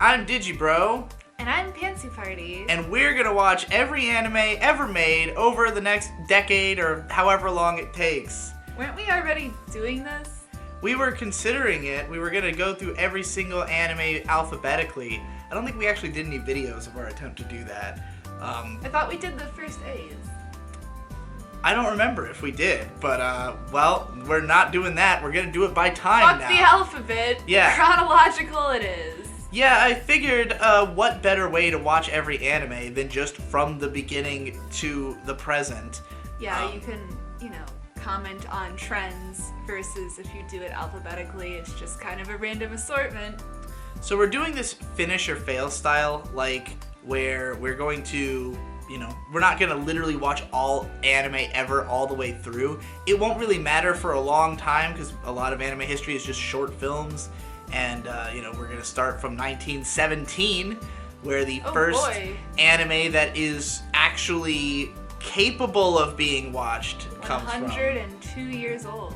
I'm DigiBro. And I'm Pantsy Party. And we're gonna watch every anime ever made over the next decade or however long it takes. Weren't we already doing this? We were considering it. We were gonna go through every single anime alphabetically. I don't think we actually did any videos of our attempt to do that. I thought we did the first A's. I don't remember if we did, but well, we're not doing that. We're gonna do it by time now. Fuck the alphabet. Yeah. Chronological it is. Yeah, I figured what better way to watch every anime than just from the beginning to the present. Yeah, you can, comment on trends versus if you do it alphabetically, it's just kind of a random assortment. So we're doing this finish or fail style, like where we're going to, we're not going to literally watch all anime ever all the way through. It won't really matter for a long time because a lot of anime history is just short films. And, we're going to start from 1917, where the first anime that is actually capable of being watched comes from. 102 years old.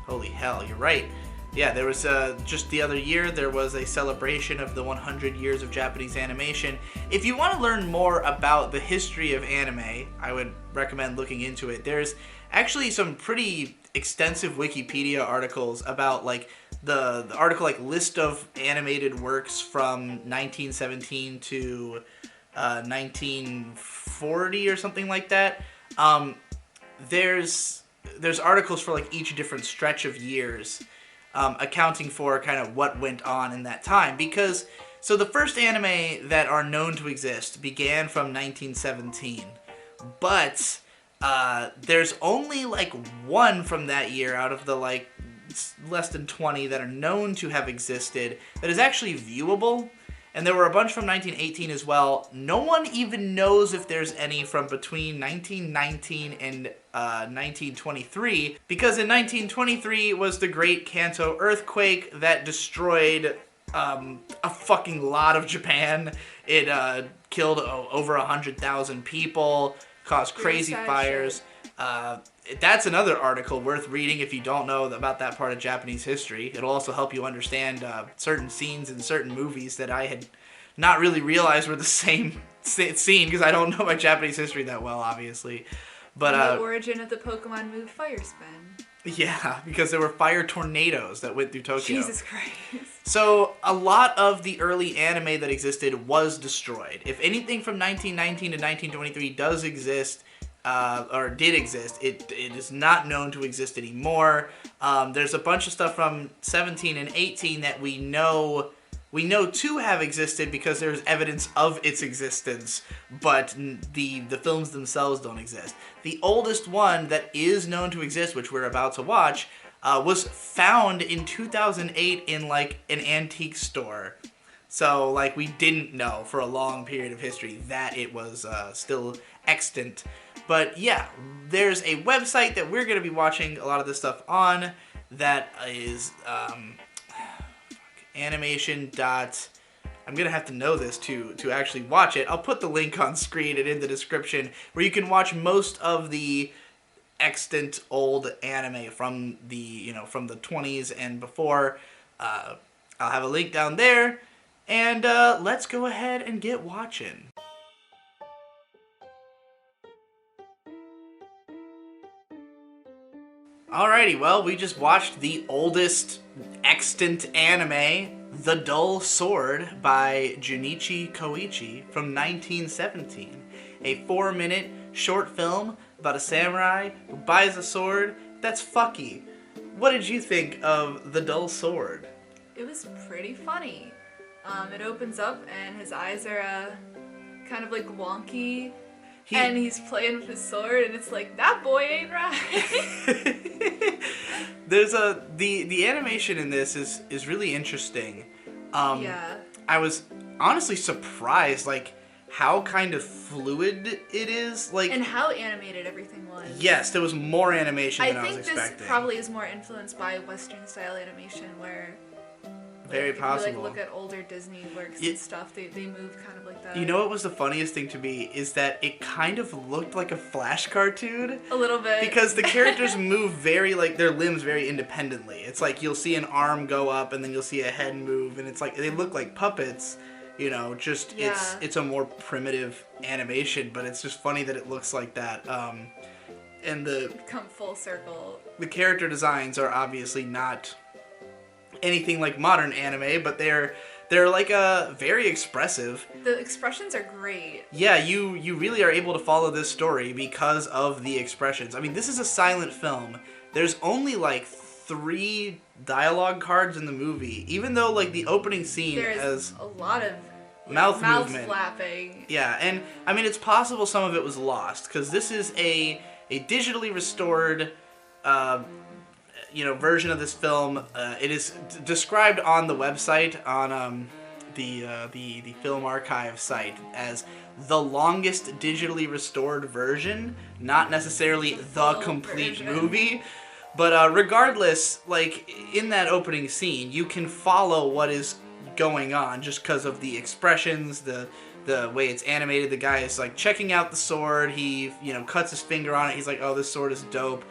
Holy hell, you're right. Yeah, there was, just the other year, there was a celebration of the 100 years of Japanese animation. If you want to learn more about the history of anime, I would recommend looking into it. There's actually some pretty extensive Wikipedia articles about, like, the article, like, list of animated works from 1917 to 1940 or something like that. There's articles for, like, each different stretch of years, accounting for kind of what went on in that time. Because, so the first anime that are known to exist began from 1917, but there's only, like, one from that year out of the, like, less than 20 that are known to have existed that is actually viewable. And there were a bunch from 1918 as well. No one even knows if there's any from between 1919 and 1923, because in 1923 was the Great Kanto earthquake that destroyed a fucking lot of Japan. It killed over 100,000 people, caused crazy fires. That's another article worth reading if you don't know about that part of Japanese history. It'll also help you understand certain scenes in certain movies that I had not really realized were the same scene, because I don't know my Japanese history that well, obviously. But the origin of the Pokemon move Fire Spin. Yeah, because there were fire tornadoes that went through Tokyo. Jesus Christ. So a lot of the early anime that existed was destroyed. If anything from 1919 to 1923 does exist, or did exist, it is not known to exist anymore. There's a bunch of stuff from 17 and 18 that we know to have existed because there's evidence of its existence, but the films themselves don't exist. The oldest one that is known to exist, which we're about to watch, was found in 2008 in, like, an antique store. So, like, we didn't know for a long period of history that it was still extant. But yeah, there's a website that we're going to be watching a lot of this stuff on that is animation. I'm going to have to know this to actually watch it. I'll put the link on screen and in the description where you can watch most of the extant old anime from the, from the 20s and before. I'll have a link down there, and let's go ahead and get watching. Alrighty, well, we just watched the oldest extant anime, The Dull Sword by Junichi Koichi from 1917. A 4-minute short film about a samurai who buys a sword that's fucky. What did you think of The Dull Sword? It was pretty funny. It opens up and his eyes are kind of like wonky. And he's playing with his sword, and it's like, that boy ain't right. There's the animation in this is really interesting. Yeah. I was honestly surprised, like, how kind of fluid it is, like, and how animated everything was. Yes, there was more animation than I was expecting. I think this probably is more influenced by Western style animation, where Very possible. If you look at older Disney works and stuff, they move kind of like that. You know what was the funniest thing to me is that it kind of looked like a Flash cartoon. A little bit. Because the characters move very, their limbs very independently. It's like you'll see an arm go up and then you'll see a head move, and it's like they look like puppets. It's a more primitive animation, but it's just funny that it looks like that. And come full circle. The character designs are obviously not anything like modern anime, but they're like very expressive. The expressions are great. Yeah, you really are able to follow this story because of the expressions. I mean, this is a silent film. There's only 3 dialogue cards in the movie, even though the opening scene has a lot of mouth movement, flapping. Yeah, and I mean it's possible some of it was lost because this is a digitally restored version of this film. It is described on the website, on the Film Archive site, as the longest digitally restored version, not necessarily the complete movie. But regardless, in that opening scene, you can follow what is going on just because of the expressions, the way it's animated. The guy is checking out the sword. He cuts his finger on it. He's like, oh, this sword is dope.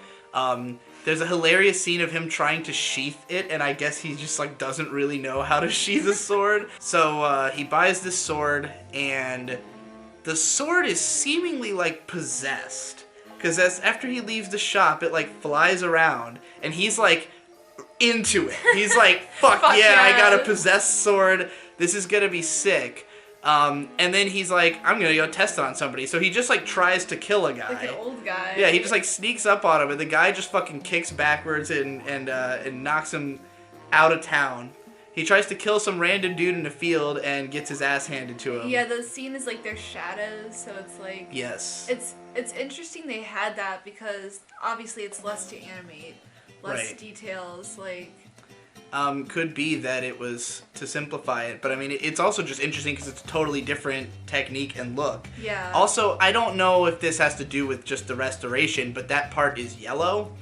There's a hilarious scene of him trying to sheath it, and I guess he just doesn't really know how to sheath a sword. So he buys this sword, and the sword is seemingly possessed, because after he leaves the shop, it flies around, and he's into it. He's like, fuck yeah, I got a possessed sword. This is gonna be sick. And then he's like, I'm gonna go test it on somebody. So he just tries to kill a guy. Like an old guy. Yeah, he just sneaks up on him, and the guy just fucking kicks backwards and knocks him out of town. He tries to kill some random dude in the field and gets his ass handed to him. Yeah, the scene is their shadows, so it's yes. It's interesting they had that because obviously it's less to animate, less details, Could be that it was to simplify it, but I mean, it's also just interesting because it's a totally different technique and look. Yeah. Also, I don't know if this has to do with just the restoration, but that part is yellow.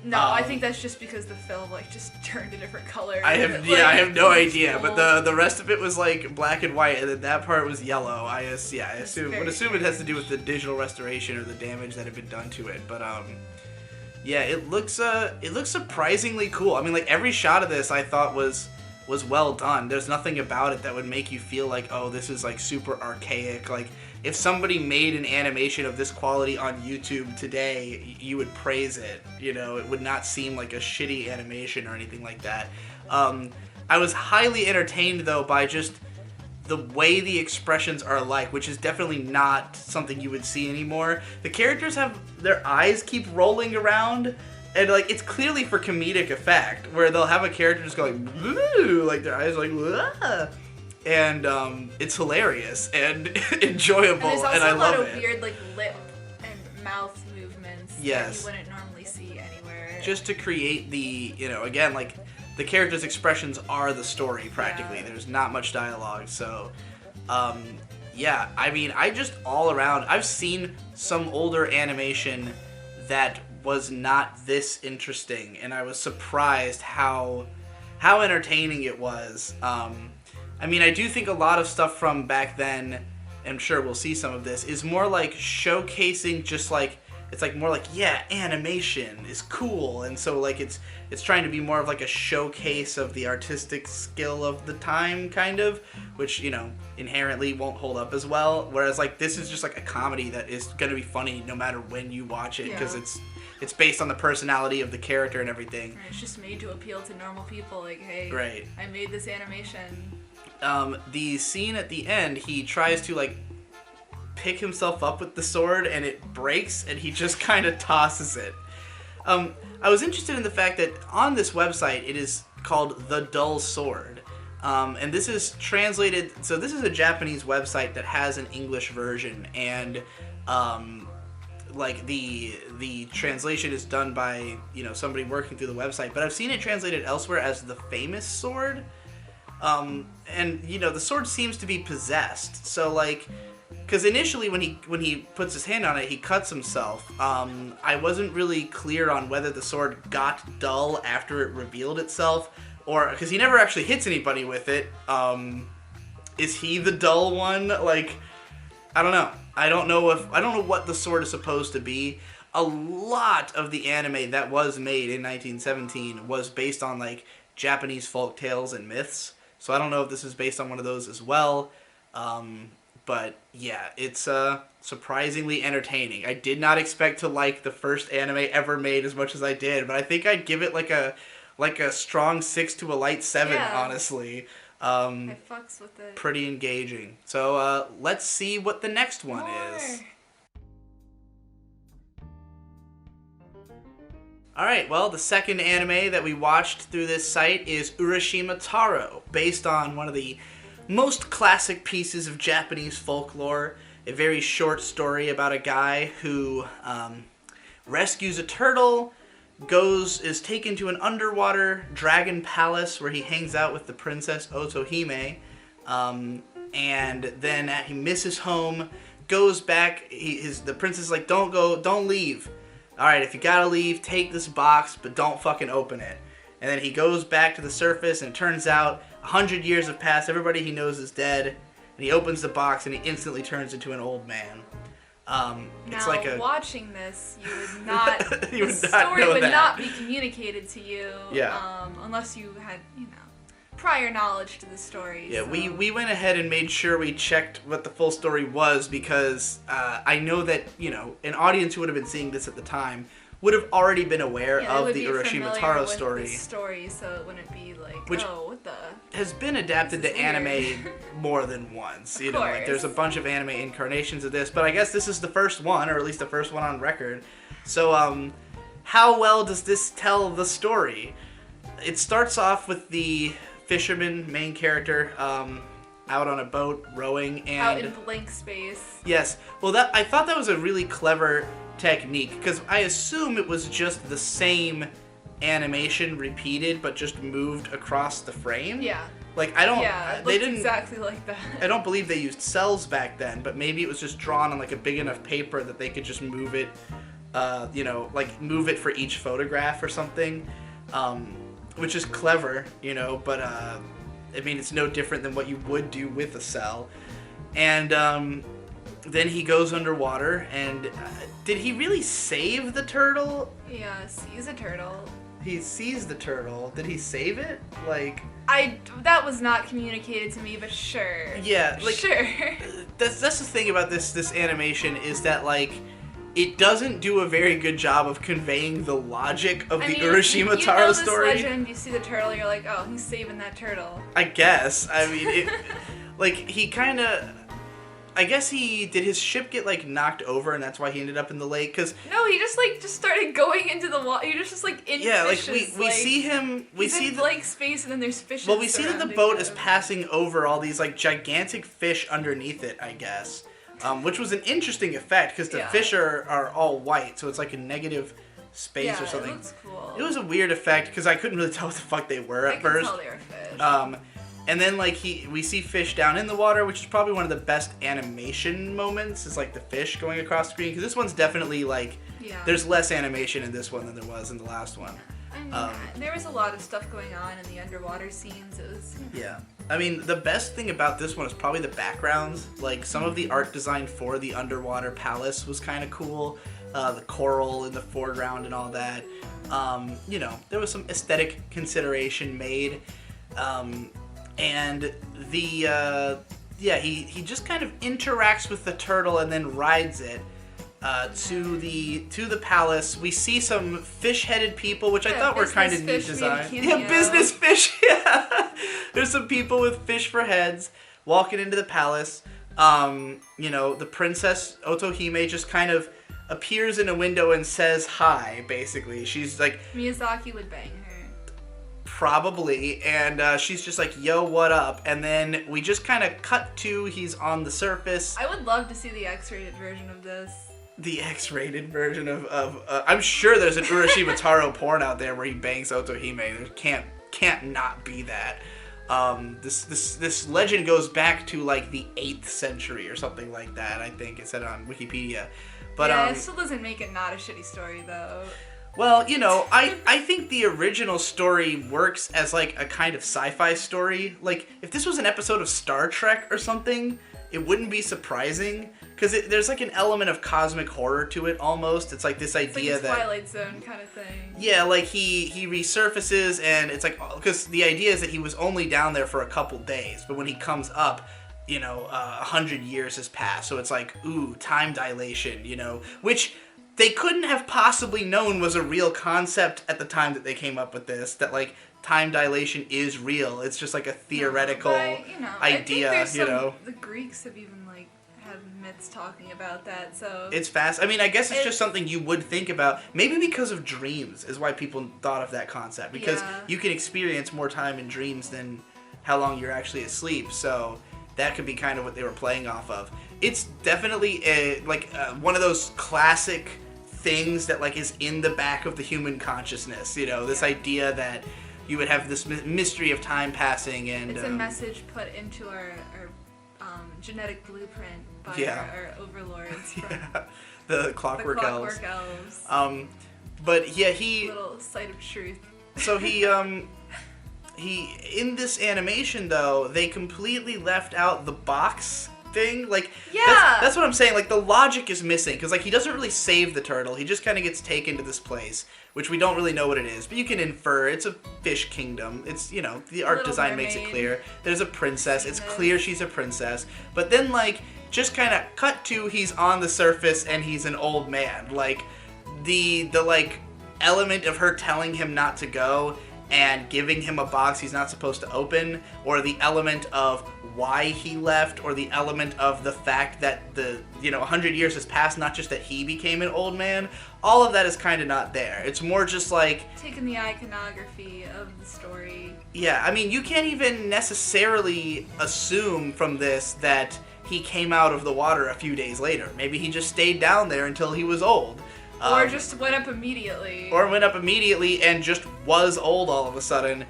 No, I think that's just because the film just turned a different color. I have no idea, but the rest of it was black and white, and then that part was yellow. I assume it has to do with the digital restoration or the damage that had been done to it, but yeah, it looks surprisingly cool. I mean, every shot of this I thought was well done. There's nothing about it that would make you feel oh, this is super archaic. If somebody made an animation of this quality on YouTube today, you would praise it. It would not seem like a shitty animation or anything like that. I was highly entertained though by just the way the expressions are which is definitely not something you would see anymore. The characters have their eyes keep rolling around, and it's clearly for comedic effect, where they'll have a character just going "Woo," their eyes "Wah." And it's hilarious and enjoyable, and I love it. There's also a lot of weird lip and mouth movements that you wouldn't normally see anywhere. Just to create the again the characters' expressions are the story practically. Yeah. There's not much dialogue, so yeah. I mean, I just all around. I've seen some older animation that was not this interesting, and I was surprised how entertaining it was. I mean, I do think a lot of stuff from back then, I'm sure we'll see some of this, is more showcasing just it's more yeah, animation is cool, and so it's trying to be more of a showcase of the artistic skill of the time, kind of, which inherently won't hold up as well, whereas this is just a comedy that is gonna be funny no matter when you watch it, because it's based on the personality of the character and everything. It's just made to appeal to normal people, hey, right. I made this animation. The scene at the end, he tries to pick himself up with the sword, and it breaks, and he just kind of tosses it. I was interested in the fact that on this website it is called The Dull Sword, and this is translated. So this is a Japanese website that has an English version, and the translation is done by somebody working through the website. But I've seen it translated elsewhere as The Famous Sword. And the sword seems to be possessed. So because initially when he puts his hand on it, he cuts himself. I wasn't really clear on whether the sword got dull after it revealed itself, or because he never actually hits anybody with it. Is he the dull one? Like, I don't know. I don't know what the sword is supposed to be. A lot of the anime that was made in 1917 was based on like Japanese folk tales and myths. So I don't know if this is based on one of those as well. But yeah, it's surprisingly entertaining. I did not expect to like the first anime ever made as much as I did, but I think I'd give it like a strong 6 to a light 7, honestly. I fucks with it. Pretty engaging. So let's see what the next one is. Alright, well, the second anime that we watched through this site is Urashima Taro, based on one of the most classic pieces of Japanese folklore, a very short story about a guy who rescues a turtle, is taken to an underwater dragon palace where he hangs out with the princess Otohime, and then he misses home, goes back, the princess is like, don't leave. Alright, if you gotta leave, take this box, but don't fucking open it. And then he goes back to the surface, and it turns out 100 years have passed, everybody he knows is dead, and he opens the box, and he instantly turns into an old man. It's like watching this, you would not, the story would not be communicated to you, unless you had, prior knowledge to the story. Yeah, so. we went ahead and made sure we checked what the full story was, because I know that, an audience who would have been seeing this at the time would have already been aware of the Urashima Taro story. So it wouldn't be like, which what the... has been adapted to anime more than once. Like there's a bunch of anime incarnations of this, but I guess this is the first one, or at least the first one on record. So, how well does this tell the story? It starts off with the fisherman main character out on a boat rowing and out in blank space. Yes. Well, I thought that was a really clever technique, because I assume it was just the same animation repeated but just moved across the frame. Yeah. Like they didn't exactly like that. I don't believe they used cells back then, but maybe it was just drawn on like a big enough paper that they could just move it like move it for each photograph or something. Which is clever, but I mean, it's no different than what you would do with a cell. And then he goes underwater, and did he really save the turtle? Yeah, sees a turtle. He sees the turtle. Did he save it? Like... that was not communicated to me, but sure. Yeah, like... Sure. That's the thing about this animation, is that, like... It doesn't do a very good job of conveying the logic of the Urashima Taro story. Legend, you see the turtle, you're like, oh, he's saving that turtle. I guess. I mean, like, he kind of... I guess did his ship get, like, knocked over, and that's why he ended up in the lake? Cause, no, he just started going into the water. You're just, like, in fishes. We see him... He's in blank space, and then there's fishes. Well, we see that the boat is passing over all these, like, gigantic fish underneath it, I guess. Which was an interesting effect, because the fish are all white, so it's like a negative space or something. It looks cool. It was a weird effect, because I couldn't really tell what the fuck they were at first. I could tell they were fish. And then, like, we see fish down in the water, which is probably one of the best animation moments, is, like, the fish going across the screen, because this one's definitely, like, there's less animation in this one than there was in the last one. I mean, there was a lot of stuff going on in the underwater scenes. It was... Yeah. I mean, the best thing about this one is probably the backgrounds. Like, some of the art design for the underwater palace was kind of cool. The coral in the foreground and all that. There was some aesthetic consideration made. And he just kind of interacts with the turtle and then rides it to the palace. We see some fish-headed people, which I thought were kind of neat design. Yeah, business fish. Yeah, there's some people with fish for heads walking into the palace. The princess Otohime just kind of appears in a window and says hi. Basically, she's like, Miyazaki would bang her. Probably, and she's just like, yo, what up? And then we just kind of cut to, he's on the surface. I would love to see the X-rated version of this. The X-rated version of I'm sure there's an Urashima Taro porn out there where he bangs Otohime. There can't not be that. This legend goes back to like the 8th century or something like that. I think it said on Wikipedia. But yeah, it still doesn't make it not a shitty story though. Well, you know, I think the original story works as, like, a kind of sci-fi story. Like, if this was an episode of Star Trek or something, it wouldn't be surprising. Because there's, like, an element of cosmic horror to it, almost. It's, like, this idea it's like that... Twilight Zone kind of thing. Yeah, like, he resurfaces, and it's, like... Because the idea is that he was only down there for a couple days. But when he comes up, you know, 100 years has passed. So it's like, ooh, time dilation, you know? Which... they couldn't have possibly known was a real concept at the time that they came up with this. That, like, time dilation is real. It's just, like, a theoretical idea, I think the Greeks have even, like, had myths talking about that, so... It's fast. I mean, I guess it's just something you would think about. Maybe because of dreams is why people thought of that concept. Because you can experience more time in dreams than how long you're actually asleep, so... that could be kind of what they were playing off of. It's definitely one of those classic things that, like, is in the back of the human consciousness. You know, this idea that you would have this mystery of time passing, and it's a message put into our genetic blueprint by our overlords. From the Clockwork Elves. But yeah, little sight of truth. So he in this animation though, they completely left out the box thing. Like, that's what I'm saying. Like, the logic is missing because, like, he doesn't really save the turtle. He just kind of gets taken to this place, which we don't really know what it is, but you can infer it's a fish kingdom. It's, you know, the art design makes it clear. There's a princess. It's clear she's a princess. But then, like, just kind of cut to he's on the surface and he's an old man. Like, the like element of her telling him not to go and giving him a box he's not supposed to open, or the element of why he left, or the element of the fact that 100 years has passed, not just that he became an old man, all of that is kind of not there. It's more just like... taking the iconography of the story. Yeah, I mean, you can't even necessarily assume from this that he came out of the water a few days later. Maybe he just stayed down there until he was old. Or just went up immediately. Or went up immediately and just was old all of a sudden.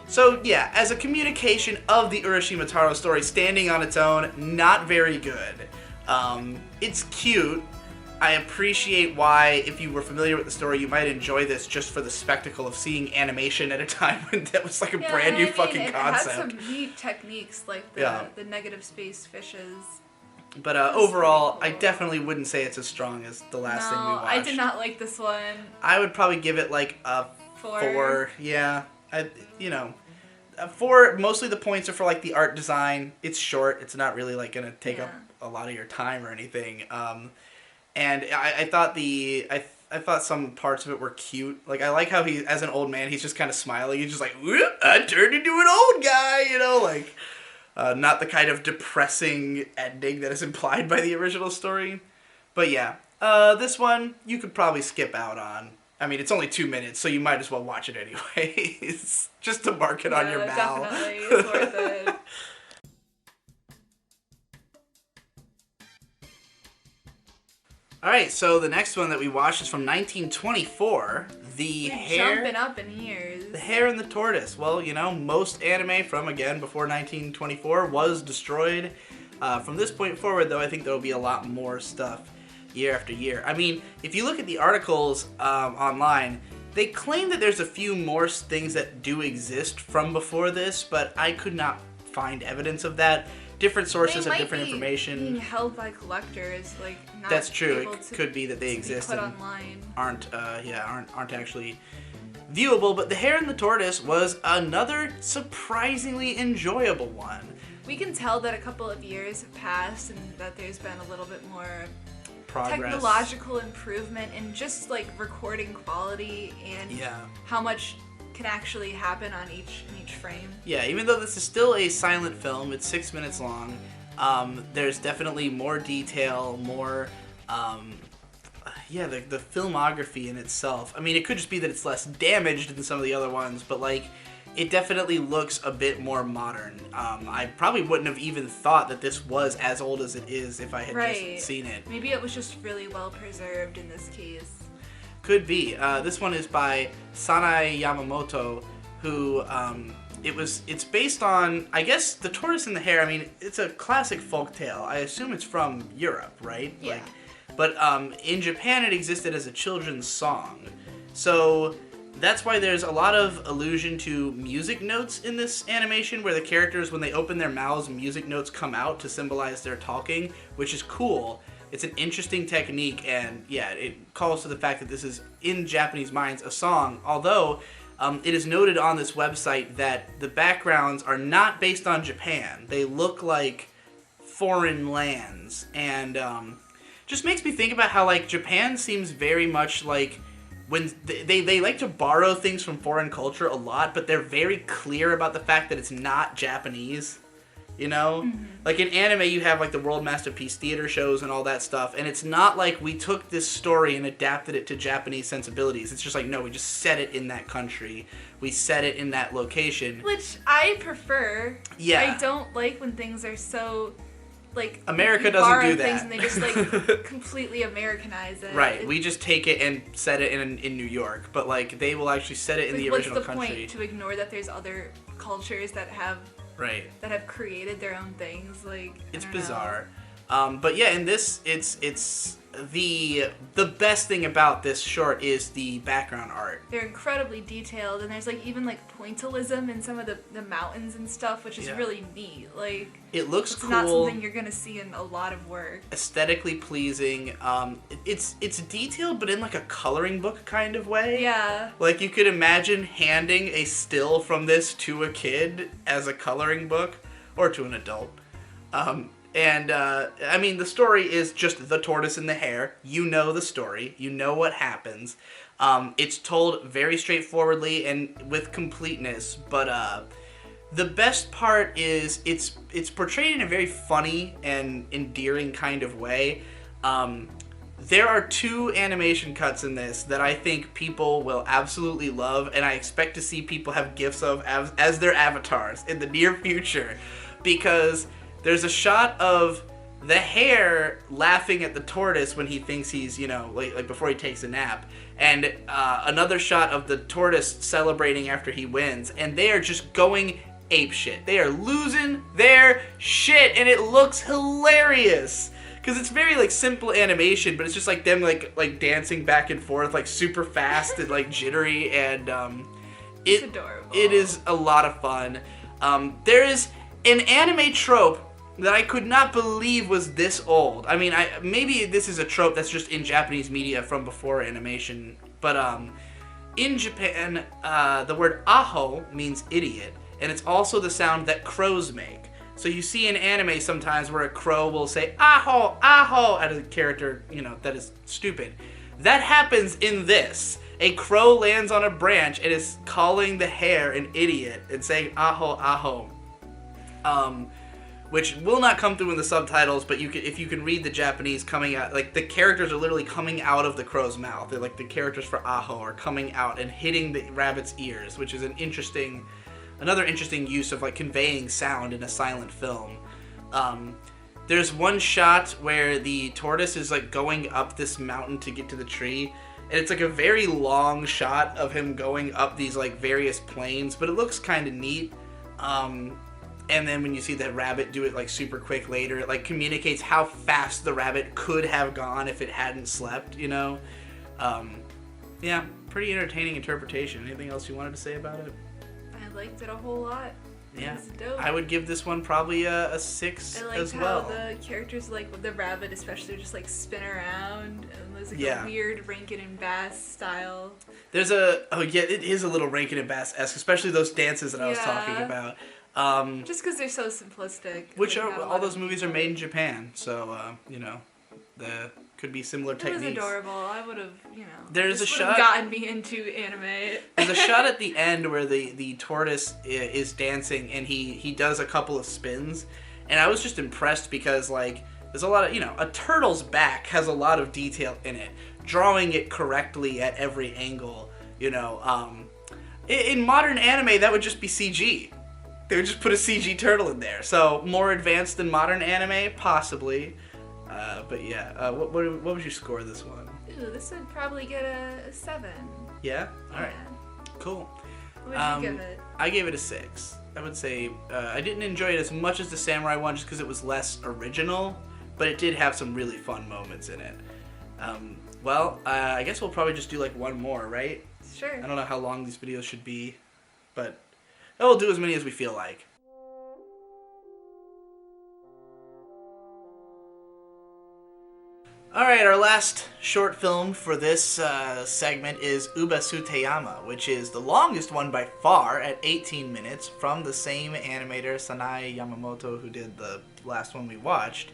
So, yeah, as a communication of the Urashima Taro story, standing on its own, not very good. It's cute. I appreciate why, if you were familiar with the story, you might enjoy this just for the spectacle of seeing animation at a time when that was like a brand new fucking concept. It had some neat techniques, like the negative space fishes. But overall, cool. I definitely wouldn't say it's as strong as the last thing we watched. I did not like this one. I would probably give it like a 4. Yeah. 4, mostly the points are for like the art design. It's short. It's not really like going to take up a lot of your time or anything. And I thought I thought some parts of it were cute. Like, I like how he, as an old man, he's just kind of smiling. He's just like, whoop, I turned into an old guy, you know, like... not the kind of depressing ending that is implied by the original story. But yeah, this one you could probably skip out on. I mean, it's only 2 minutes, so you might as well watch it anyways. Just to mark it on your Mal. Definitely. It's worth it. Alright, so the next one that we watched is from 1924. Jumping up in years. The Hare and the Tortoise. Well, you know, most anime from, again, before 1924 was destroyed. From this point forward, though, I think there will be a lot more stuff year after year. I mean, if you look at the articles online, they claim that there's a few more things that do exist from before this, but I could not find evidence of that. Different sources have different information. Being held by collectors, like not that's true. Able it could be that they exist and online. aren't actually viewable. But The Hare and the Tortoise was another surprisingly enjoyable one. We can tell that a couple of years have passed and that there's been a little bit more progress, technological improvement in just like recording quality and how much can actually happen on each frame. Yeah, even though this is still a silent film, it's 6 minutes long. There's definitely more detail, more the filmography in itself. I mean, it could just be that it's less damaged than some of the other ones, but like it definitely looks a bit more modern. I probably wouldn't have even thought that this was as old as it is if I had just seen it. Maybe it was just really well preserved in this case. Could be. This one is by Sanae Yamamoto, who it's based on, I guess, The Tortoise and the Hare. I mean, it's a classic folktale. I assume it's from Europe, right? Yeah. But in Japan, it existed as a children's song. So that's why there's a lot of allusion to music notes in this animation, where the characters, when they open their mouths, music notes come out to symbolize their talking, which is cool. It's an interesting technique, and yeah, it calls to the fact that this is, in Japanese minds, a song, although it is noted on this website that the backgrounds are not based on Japan. They look like foreign lands, and just makes me think about how, like, Japan seems very much like, when they like to borrow things from foreign culture a lot, but they're very clear about the fact that it's not Japanese. You know? Mm-hmm. Like in anime, you have like the World Masterpiece Theater shows and all that stuff, and it's not like we took this story and adapted it to Japanese sensibilities. It's just like, no, we just set it in that country. We set it in that location. Which I prefer. Yeah. I don't like when things are so, like... America doesn't do that. Things and they just, like, completely Americanize it. Right. We just take it and set it in New York, but, like, they will actually set it in the original country. What's the point to ignore that there's other cultures that have... Right. That have created their own things, like... It's bizarre. But yeah, in this, it's the best thing about this short is the background art. They're incredibly detailed, and there's like even like pointillism in some of the mountains and stuff, which is really neat. Like, it looks it's cool. Not something you're gonna see in a lot of work. Aesthetically pleasing. It's detailed, but in like a coloring book kind of way. Yeah. Like you could imagine handing a still from this to a kid as a coloring book, or to an adult. And, I mean, the story is just the tortoise and the hare. You know the story. You know what happens. It's told very straightforwardly and with completeness. But the best part is it's portrayed in a very funny and endearing kind of way. There are 2 animation cuts in this that I think people will absolutely love. And I expect to see people have GIFs of as their avatars in the near future. Because... there's a shot of the hare laughing at the tortoise when he thinks he's, you know, like before he takes a nap. And another shot of the tortoise celebrating after he wins. And they are just going apeshit. They are losing their shit. And it looks hilarious. Because it's very, like, simple animation. But it's just, like, them, like dancing back and forth, like, super fast and, like, jittery. And it's adorable. It is a lot of fun. There is an anime trope that I could not believe was this old. I mean, maybe this is a trope that's just in Japanese media from before animation, but in Japan, the word aho means idiot, and it's also the sound that crows make. So you see in anime sometimes where a crow will say aho, aho at a character, you know, that is stupid. That happens in this. A crow lands on a branch and is calling the hare an idiot and saying aho, aho. Which will not come through in the subtitles, but if you can read the Japanese coming out, like the characters are literally coming out of the crow's mouth. They're like the characters for aho are coming out and hitting the rabbit's ears, which is another interesting use of like conveying sound in a silent film. There's one shot where the tortoise is like going up this mountain to get to the tree, and it's like a very long shot of him going up these like various planes, but it looks kind of neat. And then when you see the rabbit do it like super quick later, it like communicates how fast the rabbit could have gone if it hadn't slept, you know? Yeah, pretty entertaining interpretation. Anything else you wanted to say about it? I liked it a whole lot. Yeah, it was dope. I would give this one probably a 6 as well. I liked how the characters, like with the rabbit especially, just like spin around, and there's like a weird Rankin and Bass style. There's it is a little Rankin and Bass-esque, especially those dances that I was talking about. Just because they're so simplistic. Which all those movies are made in Japan, so you know, could be similar techniques. It was adorable. I would have, you know. There's a shot gotten me into anime. There's a shot at the end where the tortoise is dancing and he does a couple of spins, and I was just impressed because like there's a lot of, you know, a turtle's back has a lot of detail in it, drawing it correctly at every angle. You know, in modern anime that would just be CG. They would just put a CG turtle in there. So, more advanced than modern anime? Possibly. But yeah, what would you score this one? Ooh, this would probably get a 7. Yeah? Alright. Cool. What would you give it? I gave it a 6. I would say I didn't enjoy it as much as the Samurai one just because it was less original, but it did have some really fun moments in it. Well, I guess we'll probably just do like one more, right? Sure. I don't know how long these videos should be, but we'll do as many as we feel like. Alright, our last short film for this segment is Uba Tsuteyama, which is the longest one by far at 18 minutes from the same animator, Sanae Yamamoto, who did the last one we watched.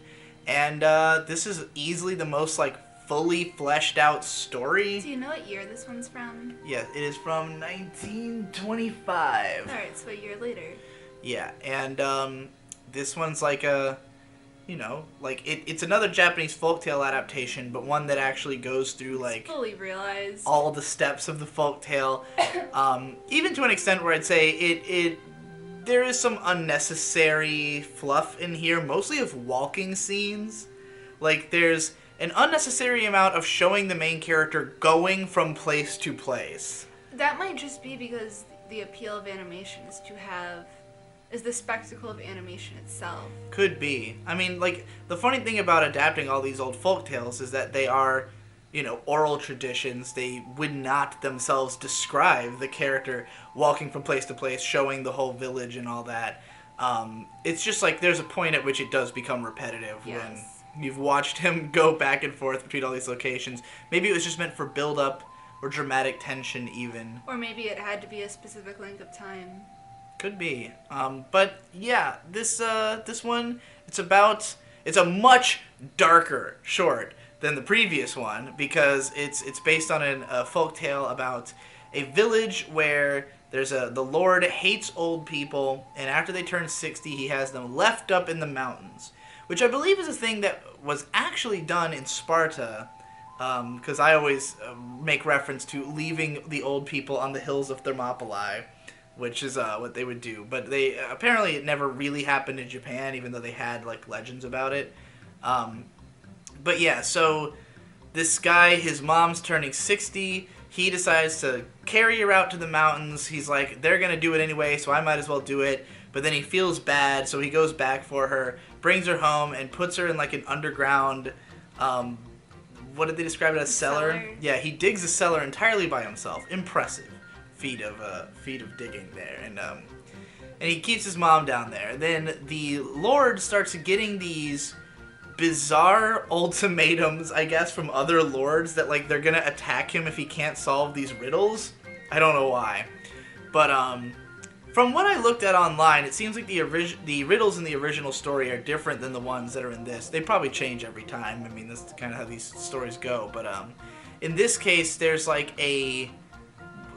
And this is easily the most like fully fleshed out story. Do you know what year this one's from? Yeah, it is from 1925. Alright, so a year later. Yeah, and this one's like a... You know, like, it's another Japanese folktale adaptation, but one that actually goes through, like... Fully realized. All the steps of the folktale. Even to an extent where I'd say there is some unnecessary fluff in here, mostly of walking scenes. Like, there's an unnecessary amount of showing the main character going from place to place. That might just be because the appeal of animation is to have... is the spectacle of animation itself. Could be. I mean, like, the funny thing about adapting all these old folk tales is that they are, you know, oral traditions. They would not themselves describe the character walking from place to place, showing the whole village and all that. It's just like there's a point at which it does become repetitive when you've watched him go back and forth between all these locations. Maybe it was just meant for build-up or dramatic tension even. Or maybe it had to be a specific length of time. Could be. But yeah, this one, it's a much darker short than the previous one because it's based on a folktale about a village where the Lord hates old people, and after they turn 60, he has them left up in the mountains, which I believe is a thing that was actually done in Sparta, because I always make reference to leaving the old people on the hills of Thermopylae, which is what they would do. But they apparently it never really happened in Japan, even though they had like legends about it. But yeah, so this guy, his mom's turning 60. He decides to carry her out to the mountains. He's like, they're going to do it anyway, so I might as well do it. But then he feels bad, so he goes back for her, brings her home, and puts her in like an underground... what did they describe it as? Cellar? Yeah, he digs a cellar entirely by himself. Impressive feat of digging there, and he keeps his mom down there. Then the Lord starts getting these bizarre ultimatums, I guess, from other lords that like they're gonna attack him if he can't solve these riddles. I don't know why, but from what I looked at online, it seems like the riddles in the original story are different than the ones that are in this. They probably change every time. I mean, that's kind of how these stories go. But in this case, there's like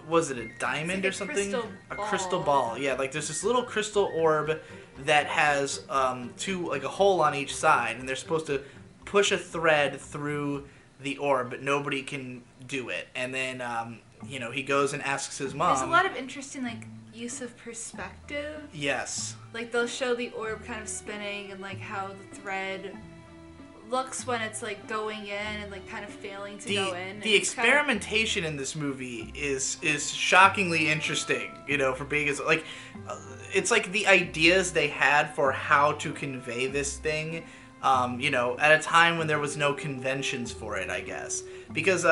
was it a diamond or something? A crystal ball. Yeah, like there's this little crystal orb that has like a hole on each side, and they're supposed to push a thread through the orb, but nobody can do it. And then you know, he goes and asks his mom. There's a lot of interesting like use of perspective. Yes. Like they'll show the orb kind of spinning and like how the thread looks when it's like going in and like kind of failing to go in. The experimentation in this movie is shockingly interesting, you know, for being as like it's like the ideas they had for how to convey this thing, you know, at a time when there was no conventions for it, I guess. Because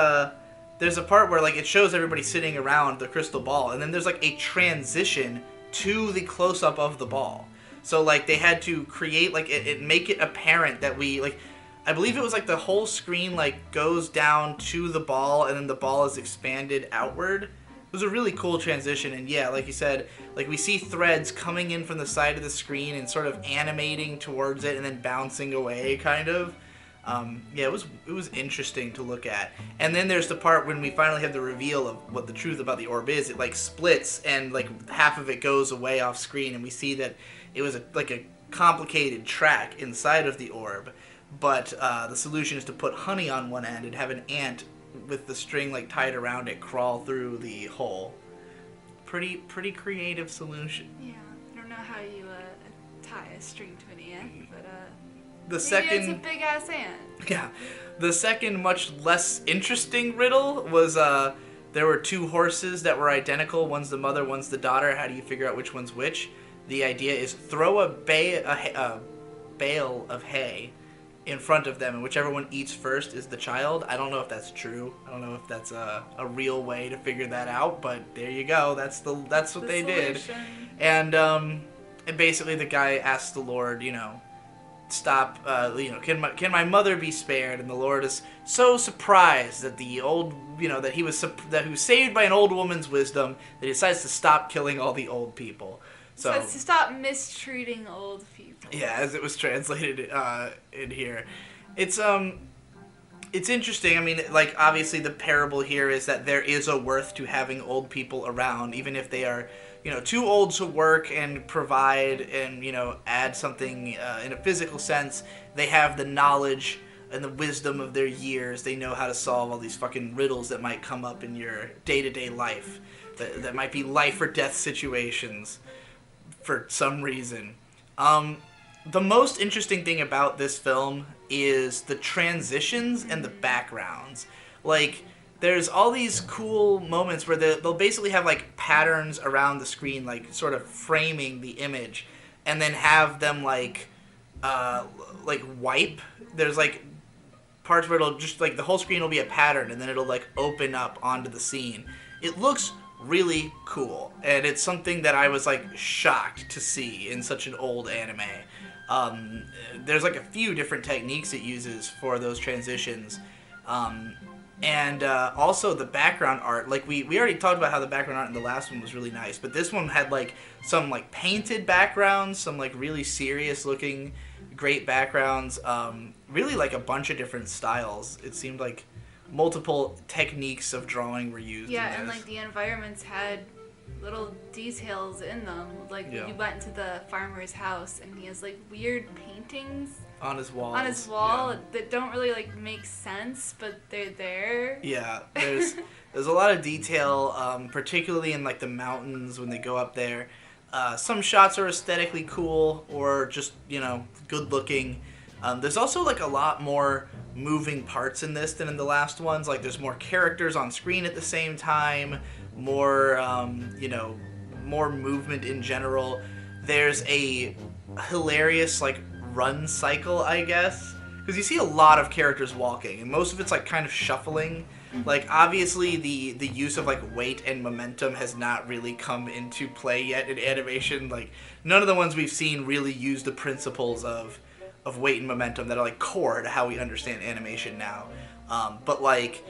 there's a part where like it shows everybody sitting around the crystal ball, and then there's like a transition to the close-up of the ball. So like they had to create like it make it apparent that we like, I believe it was like the whole screen like goes down to the ball and then the ball is expanded outward. It was a really cool transition, and yeah, like you said, like we see threads coming in from the side of the screen and sort of animating towards it and then bouncing away, kind of. Yeah, it was interesting to look at. And then there's the part when we finally have the reveal of what the truth about the orb is. It like splits and like half of it goes away off screen, and we see that it was like a complicated track inside of the orb. But the solution is to put honey on one end and have an ant with the string like tied around it crawl through the hole. Pretty creative solution. Yeah, I don't know how you tie a string to an ant, but it's a big ass ant. Yeah, the second much less interesting riddle was there were two horses that were identical. One's the mother, one's the daughter. How do you figure out which one's which? The idea is throw a bale of hay in front of them, and whichever one eats first is the child. I don't know if that's true. I don't know if that's a real way to figure that out, but there you go. That's what they did. And basically the guy asks the Lord, stop, can my mother be spared? And the Lord is so surprised that the old, that he was saved by an old woman's wisdom, that he decides to stop killing all the old people. So to stop mistreating old people. Yeah, as it was translated in here. It's interesting. I mean, like, obviously the parable here is that there is a worth to having old people around, even if they are, too old to work and provide and, add something in a physical sense. They have the knowledge and the wisdom of their years. They know how to solve all these fucking riddles that might come up in your day-to-day life. That might be life or death situations for some reason. The most interesting thing about this film is the transitions and the backgrounds. Like, there's all these cool moments where they'll basically have, like, patterns around the screen, like, sort of framing the image, and then have them, like wipe. There's, like, parts where it'll just, like, the whole screen will be a pattern, and then it'll, like, open up onto the scene. It looks really cool, and it's something that I was, like, shocked to see in such an old anime. There's, like, a few different techniques it uses for those transitions, and also the background art. Like, we already talked about how the background art in the last one was really nice, but this one had, like, some, like, painted backgrounds, some, like, really serious looking great backgrounds, really, like, a bunch of different styles. It seemed like multiple techniques of drawing were used. Yeah, and like the environments had little details in them. Like you went into the farmer's house and he has like weird paintings on his wall. That don't really like make sense, but they're there. Yeah, there's a lot of detail, particularly in like the mountains when they go up there. Some shots are aesthetically cool or just good looking. There's also like a lot more moving parts in this than in the last ones. Like there's more characters on screen at the same time, more more movement in general. There's a hilarious like run cycle, I guess, because you see a lot of characters walking and most of it's like kind of shuffling. Like obviously the use of like weight and momentum has not really come into play yet in animation. Like none of the ones we've seen really use the principles of weight and momentum that are like core to how we understand animation now. But like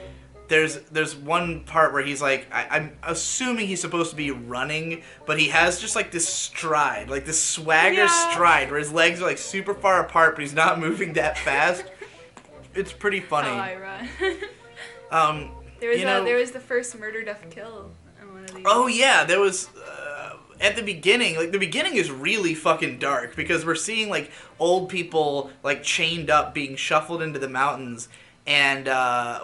there's one part where he's like, I'm assuming he's supposed to be running, but he has just like this stride, like this swagger stride where his legs are like super far apart, but he's not moving that fast. It's pretty funny. How I run. There was the first murder, death, kill in one of these. Oh yeah, there was at the beginning. Like the beginning is really fucking dark because we're seeing like old people like chained up being shuffled into the mountains, and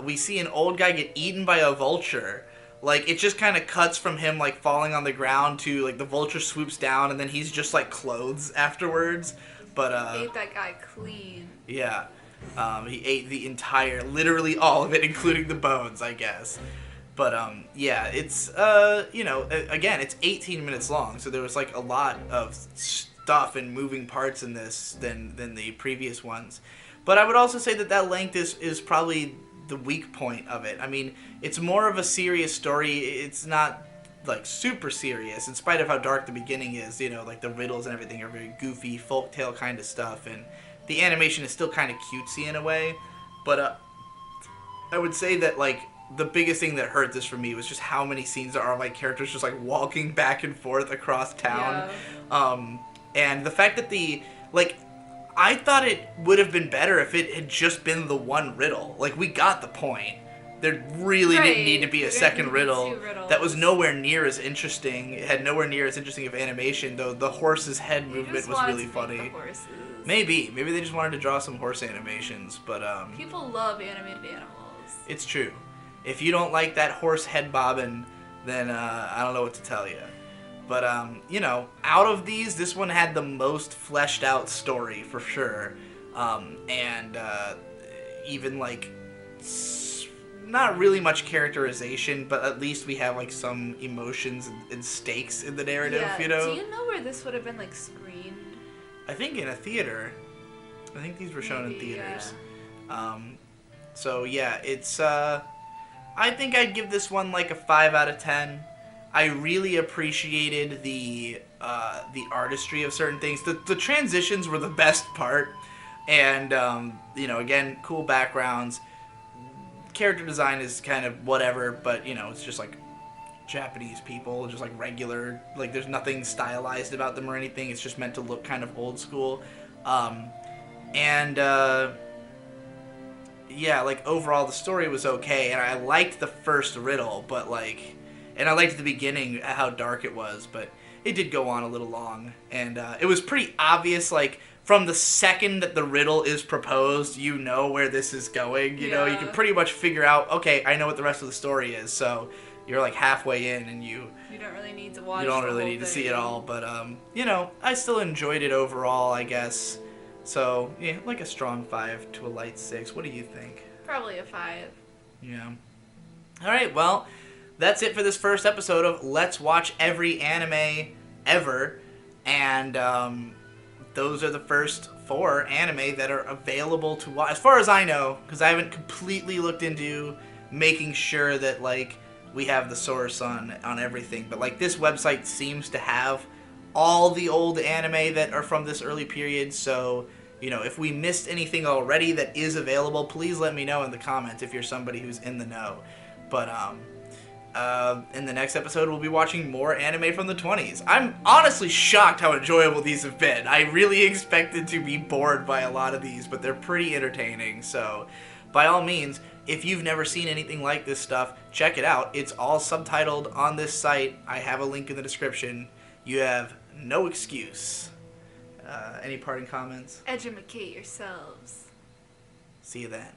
we see an old guy get eaten by a vulture. Like it just kind of cuts from him like falling on the ground to like the vulture swoops down and then he's just like clothes afterwards. But he ate that guy clean. Yeah. He ate the entire, literally all of it, including the bones, I guess. But, yeah, it's, again, it's 18 minutes long, so there was, like, a lot of stuff and moving parts in this than the previous ones. But I would also say that length is probably the weak point of it. I mean, it's more of a serious story. It's not, like, super serious, in spite of how dark the beginning is. Like, the riddles and everything are very goofy, folktale kind of stuff, and the animation is still kind of cutesy in a way, but I would say that like the biggest thing that hurt this for me was just how many scenes there are of like characters just like walking back and forth across town, and the fact that I thought it would have been better if it had just been the one riddle. Like we got the point. There really didn't need to be a second riddle. That was nowhere near as interesting. It had nowhere near as interesting of animation, though the horse's head movement was really funny. Maybe they just wanted to draw some horse animations, but people love animated animals. It's true. If you don't like that horse head bobbing, then I don't know what to tell you. But out of these, this one had the most fleshed out story for sure, and even like not really much characterization, but at least we have like some emotions and stakes in the narrative. Do you know where this would have been like screened? I think in a theater. I think these were shown in theaters. Yeah. So yeah, it's I think I'd give this one like a 5 out of 10. I really appreciated the artistry of certain things. The transitions were the best part, and you know, again, cool backgrounds. Character design is kind of whatever, but you know, it's just like Japanese people, just like regular. Like there's nothing stylized about them or anything. It's just meant to look kind of old school, and. Yeah, like overall the story was okay, and I liked the first riddle, but like, and I liked the beginning how dark it was, but it did go on a little long, and it was pretty obvious, like from the second that the riddle is proposed, you know where this is going. You know, you can pretty much figure out, okay, I know what the rest of the story is, so you're like halfway in, and you don't really need to watch. You don't really need to see it all, but you know, I still enjoyed it overall, I guess. So, yeah, like a strong 5 to a light 6. What do you think? Probably a 5. Yeah. Alright, well, that's it for this first episode of Let's Watch Every Anime Ever. And those are the first 4 anime that are available to watch. As far as I know, because I haven't completely looked into making sure that, like, we have the source on everything. But, like, this website seems to have all the old anime that are from this early period, so, you know, if we missed anything already that is available, please let me know in the comments if you're somebody who's in the know. But, in the next episode, we'll be watching more anime from the 20s. I'm honestly shocked how enjoyable these have been. I really expected to be bored by a lot of these, but they're pretty entertaining, so by all means, if you've never seen anything like this stuff, check it out. It's all subtitled on this site. I have a link in the description. You have no excuse. Any parting comments? Educate yourselves. See you then.